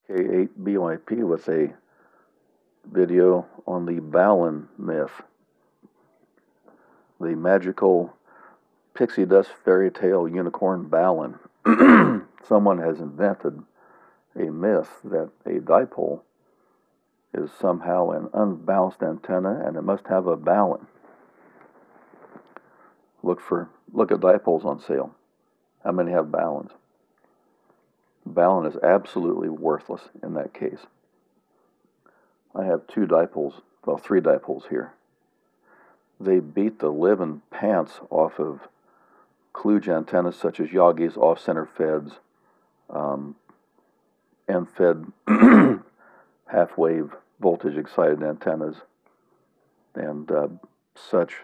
K8BYP with a video on the Balun myth, the magical pixie dust fairy tale unicorn Balun. Someone has invented a myth that a dipole is somehow an unbalanced antenna and it must have a balun. Look at dipoles on sale. How many have baluns? Balun is absolutely worthless in that case. I have three dipoles here. They beat the living pants off of kluge antennas such as Yagi's off-center feds, end-fed half-wave voltage-excited antennas, and such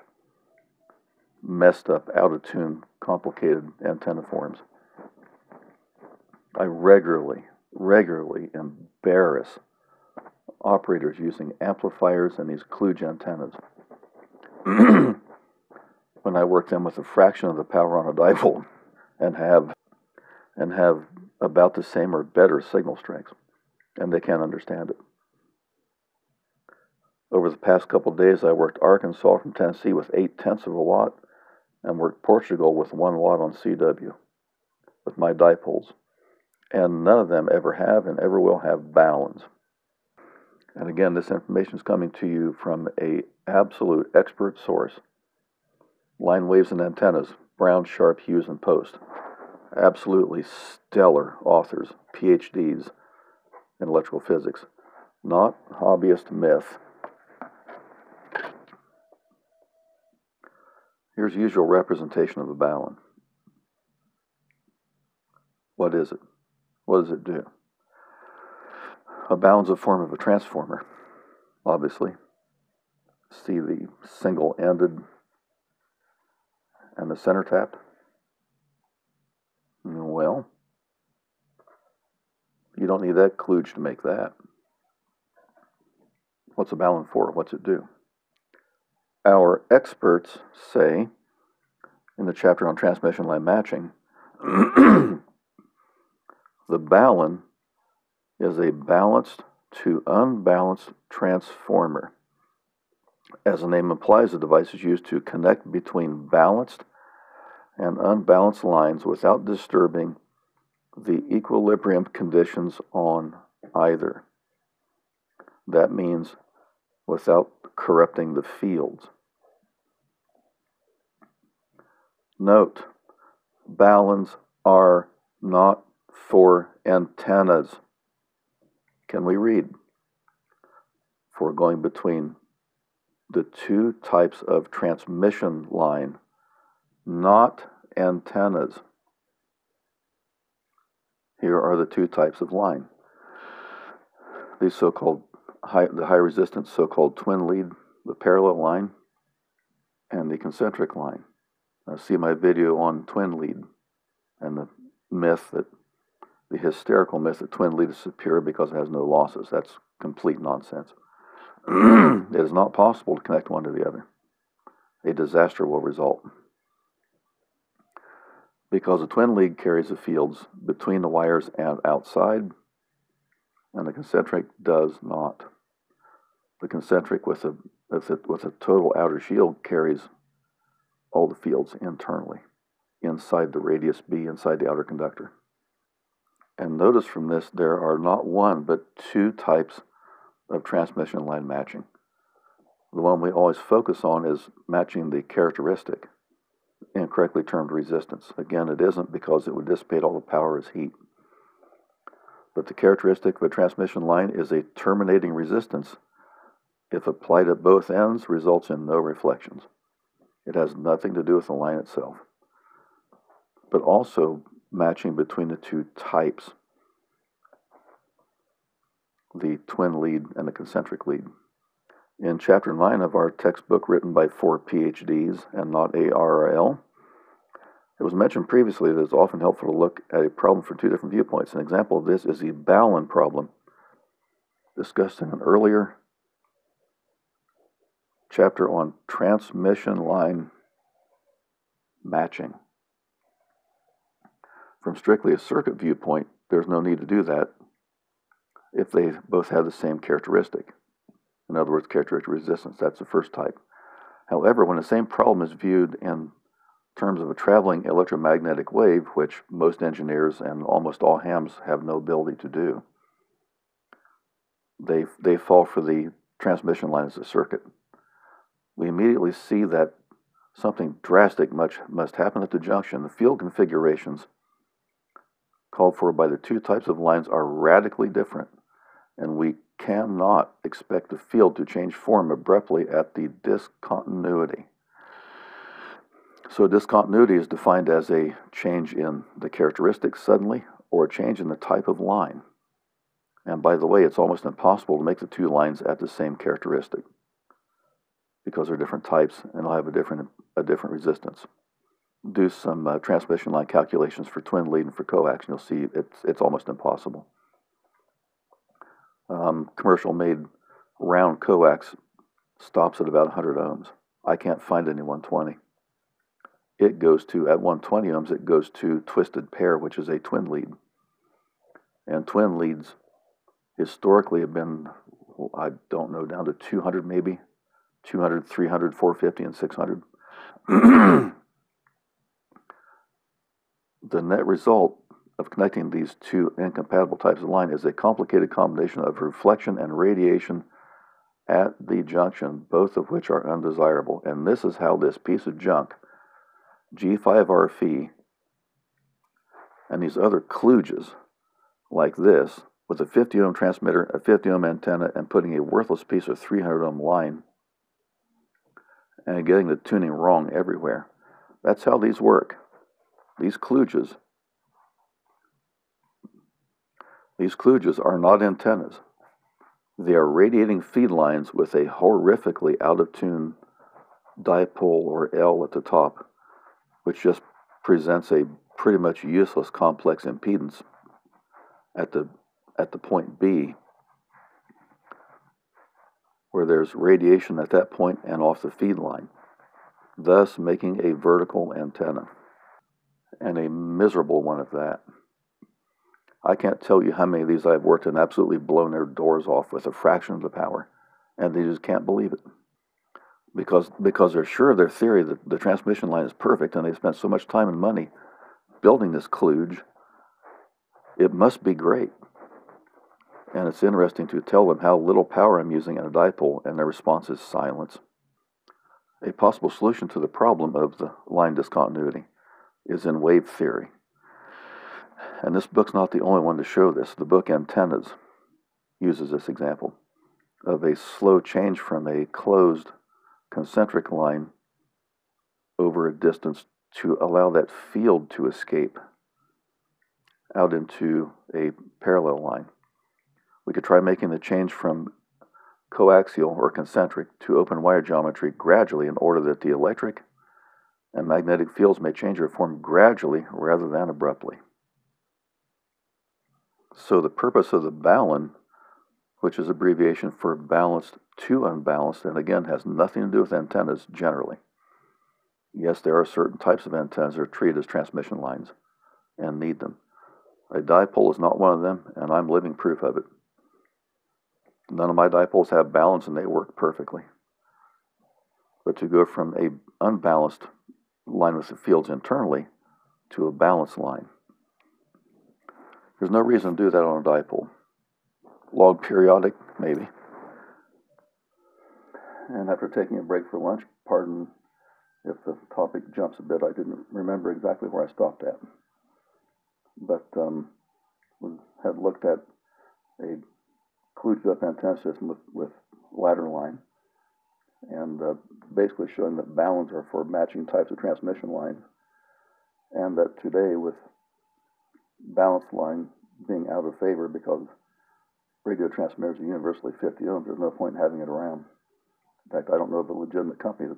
messed up, out-of-tune, complicated antenna forms. I regularly embarrass operators using amplifiers and these kluge antennas when I work them with a fraction of the power on a dipole and have about the same or better signal strengths, and they can't understand it. Over the past couple of days, I worked Arkansas from Tennessee with 0.8 of a watt and worked Portugal with 1 watt on CW with my dipoles. And none of them ever have and ever will have baluns. And again, this information is coming to you from an absolute expert source. Line Waves and Antennas, Brown, Sharp, Hughes, and Post. Absolutely stellar authors, PhDs in electrical physics. Not hobbyist myth. Here's usual representation of a balun. What is it? What does it do? A balun's a form of a transformer, obviously. See the single-ended and the center tapped? Well, you don't need that kludge to make that. What's a balun for? What's it do? Our experts say, in the chapter on transmission line matching, the balun is a balanced to unbalanced transformer. As the name implies, the device is used to connect between balanced and unbalanced lines without disturbing the equilibrium conditions on either. That means without corrupting the fields. Note, baluns are not for antennas. Can we read? For going between the two types of transmission line, not antennas. Here are the two types of line. These so-called the high resistance so-called twin lead, the parallel line, and the concentric line. Now see my video on twin lead and the hysterical myth that twin lead is superior because it has no losses. That's complete nonsense. It is not possible to connect one to the other. A disaster will result. Because the twin lead carries the fields between the wires and outside, and the concentric does not. The concentric with a total outer shield carries all the fields internally, inside the radius B, inside the outer conductor. And notice from this, there are not one, but two types of transmission line matching. The one we always focus on is matching the characteristic, incorrectly termed resistance. Again, it isn't because it would dissipate all the power as heat. But the characteristic of a transmission line is a terminating resistance. If applied at both ends, results in no reflections. It has nothing to do with the line itself. But also matching between the two types, the twin lead and the concentric lead. In Chapter 9 of our textbook written by 4 PhDs and not ARRL, it was mentioned previously that it's often helpful to look at a problem from two different viewpoints. An example of this is the Balun problem, discussed in an earlier chapter on transmission line matching. From strictly a circuit viewpoint, there's no need to do that. if they both have the same characteristic. In other words, characteristic resistance. That's the first type. However, when the same problem is viewed in terms of a traveling electromagnetic wave, which most engineers and almost all hams have no ability to do, they fall for the transmission line as a circuit. We immediately see that something drastic must happen at the junction. The field configurations called for by the two types of lines are radically different, and we cannot expect the field to change form abruptly at the discontinuity. So discontinuity is defined as a change in the characteristics suddenly, or a change in the type of line. And by the way, it's almost impossible to make the two lines at the same characteristic, because they're different types and they'll have a different resistance. Do some transmission line calculations for twin lead and for coax, and you'll see it's almost impossible. Commercial made round coax stops at about 100 ohms. I can't find any 120. It goes to, at 120 ohms, it goes to twisted pair, which is a twin lead. And twin leads historically have been, I don't know, down to 200 maybe, 200, 300, 450, and 600. The net result of connecting these two incompatible types of line is a complicated combination of reflection and radiation at the junction, both of which are undesirable. And this is how this piece of junk, G5RF, and these other kluges like this, with a 50 ohm transmitter, a 50 ohm antenna, and putting a worthless piece of 300 ohm line, and getting the tuning wrong everywhere. That's how these work. These kluges are not antennas. They are radiating feed lines with a horrifically out of tune dipole or L at the top, which just presents a pretty much useless complex impedance at the point B, where there's radiation at that point and off the feed line, thus making a vertical antenna, and a miserable one at that. I can't tell you how many of these I've worked and absolutely blown their doors off with a fraction of the power, and they just can't believe it. Because they're sure their theory that the transmission line is perfect, and they spent so much time and money building this kludge, it must be great. And it's interesting to tell them how little power I'm using in a dipole, and their response is silence. A possible solution to the problem of the line discontinuity is in wave theory. And this book's not the only one to show this. The book Antennas uses this example of a slow change from a closed concentric line over a distance to allow that field to escape out into a parallel line. We could try making the change from coaxial or concentric to open wire geometry gradually in order that the electric and magnetic fields may change their form gradually rather than abruptly. So the purpose of the Balun, which is abbreviation for balanced to unbalanced, and again has nothing to do with antennas generally. Yes, there are certain types of antennas that are treated as transmission lines and need them. A dipole is not one of them, and I'm living proof of it. None of my dipoles have balance, and they work perfectly. But to go from a unbalanced line with the fields internally to a balanced line, there's no reason to do that on a dipole. Log periodic, maybe. And after taking a break for lunch, pardon if the topic jumps a bit, I didn't remember exactly where I stopped at. But we had looked at a kludged up antenna system with ladder line, and basically showing that Baluns are for matching types of transmission lines, and that today, with balanced line being out of favor because radio transmitters are universally 50 ohms, there's no point in having it around. In fact, I don't know of a legitimate company that